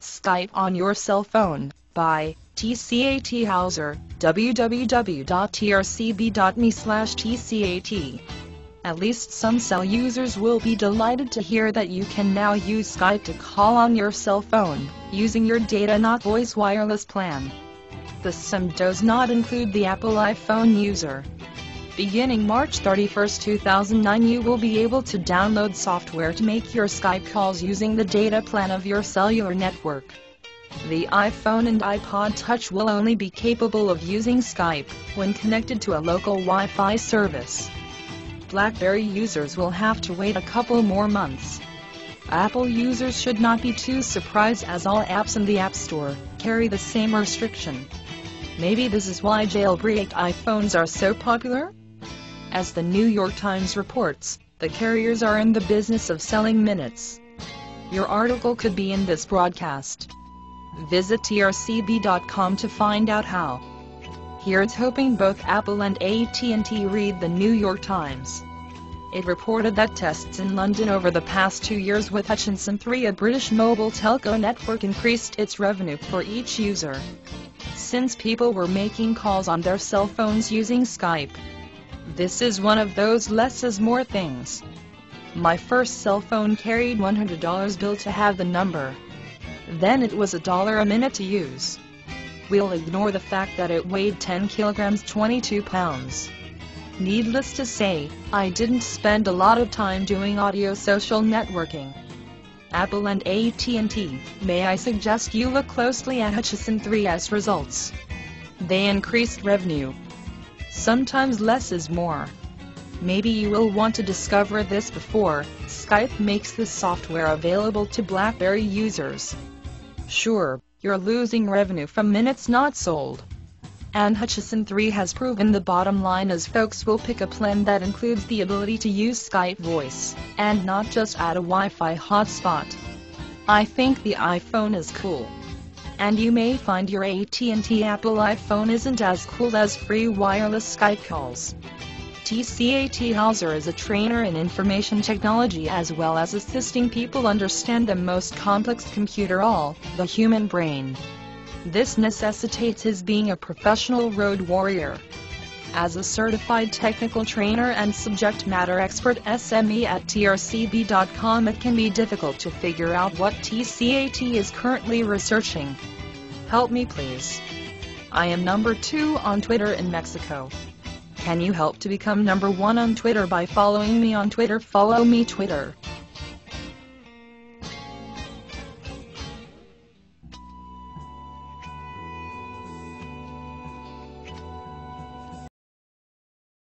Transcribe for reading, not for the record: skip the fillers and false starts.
Skype on your cell phone, by TCAT Hauser, www.trcb.me/tcat. At least some cell users will be delighted to hear that you can now use Skype to call on your cell phone, using your data not voice wireless plan. The SIM does not include the Apple iPhone user. Beginning March 31, 2009, you will be able to download software to make your Skype calls using the data plan of your cellular network. The iPhone and iPod Touch will only be capable of using Skype when connected to a local Wi-Fi service. BlackBerry users will have to wait a couple more months. Apple users should not be too surprised, as all apps in the App Store carry the same restriction. Maybe this is why jailbreaked iPhones are so popular? As the New York Times reports, the carriers are in the business of selling minutes. Your article could be in this broadcast. Visit trcb.com to find out how. Here's hoping both Apple and AT&T read the New York Times. It reported that tests in London over the past 2 years with Hutchison 3, a British mobile telco network, increased its revenue for each user, since people were making calls on their cell phones using Skype. This is one of those less is more things. My first cell phone carried $100 bill to have the number. Then it was $1 a minute to use. We'll ignore the fact that it weighed 10 kilograms, 22 pounds. Needless to say, I didn't spend a lot of time doing audio social networking. Apple and AT&T, may I suggest you look closely at Hutchison 3's results. They increased revenue. Sometimes less is more. Maybe you will want to discover this before Skype makes this software available to BlackBerry users. Sure, you're losing revenue from minutes not sold. And Hutchison 3 has proven the bottom line, as folks will pick a plan that includes the ability to use Skype voice, and not just add a Wi-Fi hotspot. I think the iPhone is cool. And you may find your AT&T Apple iPhone isn't as cool as free wireless Skype calls. TCAT Hauser is a trainer in information technology, as well as assisting people understand the most complex computer, the human brain. This necessitates his being a professional road warrior. As a certified technical trainer and subject matter expert SME at trcb.com, it can be difficult to figure out what TCAT is currently researching. Help me please. I am number 2 on Twitter in Mexico. Can you help to become number 1 on Twitter by following me on Twitter? Follow me Twitter.